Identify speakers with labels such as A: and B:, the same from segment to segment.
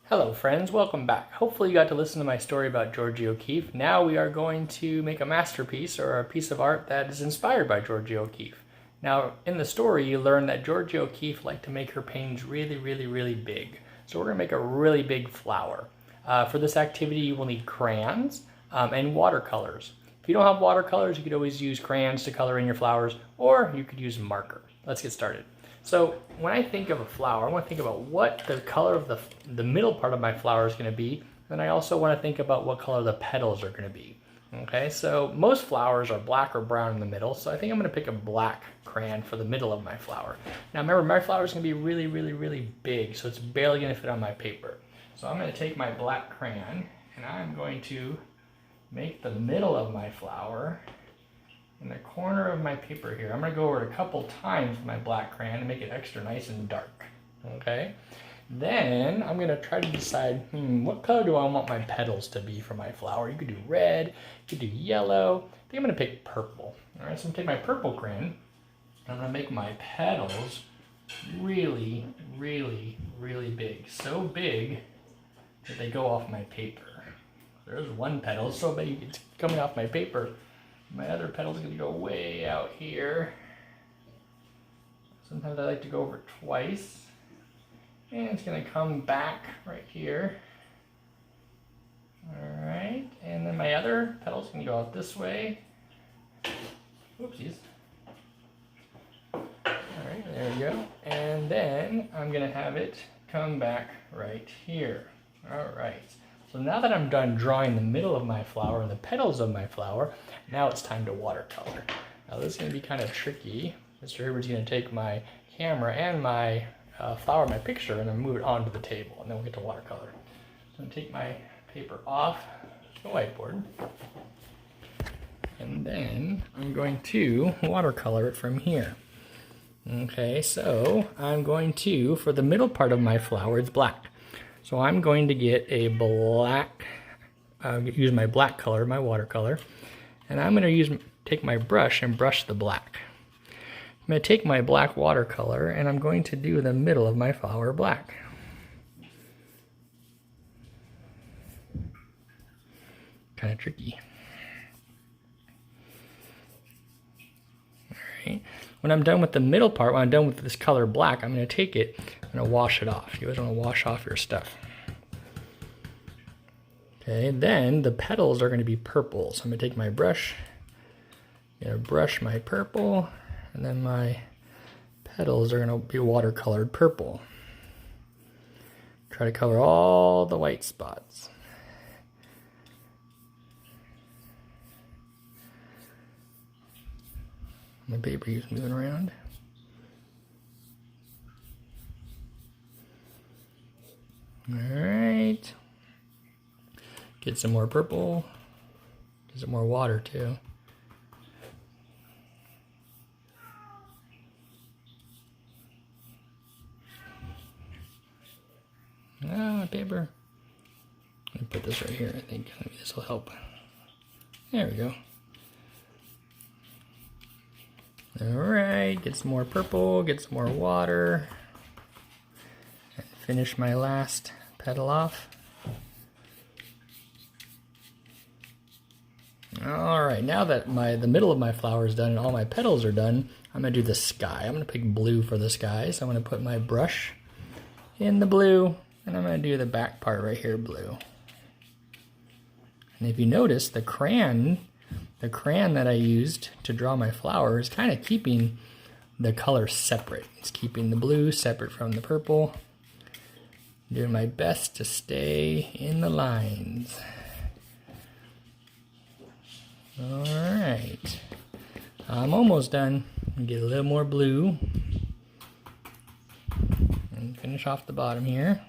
A: Hello friends, welcome back. Hopefully you got to listen to my story about Georgia O'Keeffe. Now we are going to make a masterpiece or a piece of art that is inspired by Georgia O'Keeffe. Now in the story you learn that Georgia O'Keeffe liked to make her paintings really big. So we're going to make a really big flower. For this activity you will need crayons and watercolors. If you don't have watercolors you could always use crayons to color in your flowers, or you could use marker. Let's get started. So when I think of a flower, I want to think about what the color of the middle part of my flower is going to be. And I also want to think about what color the petals are going to be. Okay, so most flowers are black or brown in the middle. So I think I'm going to pick a black crayon for the middle of my flower. Now remember, my flower is going to be really big, so it's barely going to fit on my paper. So I'm going to take my black crayon and I'm going to make the middle of my flower in the corner of my paper here. I'm going to go over it a couple times with my black crayon to make it extra nice and dark. Okay? Then I'm going to try to decide, what color do I want my petals to be for my flower? You could do red, you could do yellow. I think I'm going to pick purple. Alright, so I'm going to take my purple crayon and I'm going to make my petals really big. So big that they go off my paper. There's one petal, so big it's coming off my paper. My other petal's going to go way out here. Sometimes I like to go over twice. And it's going to come back right here. Alright, and then my other petal's going to go out this way. Whoopsies. Alright, there we go. And then I'm going to have it come back right here. Alright. So now that I'm done drawing the middle of my flower and the petals of my flower, now it's time to watercolor. Now this is going to be kind of tricky. Mr. Herbert's going to take my camera and my flower, my picture, and then move it onto the table, and then we'll get to watercolor. So I'm going to take my paper off the whiteboard, and then I'm going to watercolor it from here. Okay, so I'm going to, for the middle part of my flower, it's black. So I'm going to get a black, use my black color, my watercolor, and I'm going to take my brush and brush the black. I'm going to take my black watercolor and I'm going to do the middle of my flower black. Kind of tricky. Alright, when I'm done with the middle part, when I'm done with this color black, I'm going to take it, I'm going to wash it off. You guys want to wash off your stuff. Okay, then the petals are going to be purple. So I'm going to take my brush, I'm going to brush my purple, and then my petals are going to be watercolored purple. Try to cover all the white spots. My paper keeps moving around. Alright. Get some more purple. Get some more water too. My paper. Let me put this right here, I think. Maybe this will help. There we go. Alright, get some more purple, get some more water. And finish my last petal off. Alright, now that the middle of my flower is done and all my petals are done, I'm going to do the sky. I'm going to pick blue for the sky. So I'm going to put my brush in the blue, and I'm going to do the back part right here blue. And if you notice, the crayon that I used to draw my flower is kind of keeping the colors separate. It's keeping the blue separate from the purple. Doing my best to stay in the lines. Alright, I'm almost done. Get a little more blue and finish off the bottom here.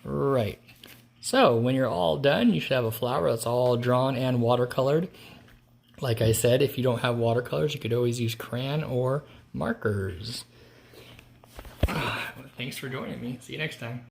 A: Alright, so when you're all done, you should have a flower that's all drawn and watercolored. Like I said, if you don't have watercolors, you could always use crayon or markers. Thanks for joining me. See you next time.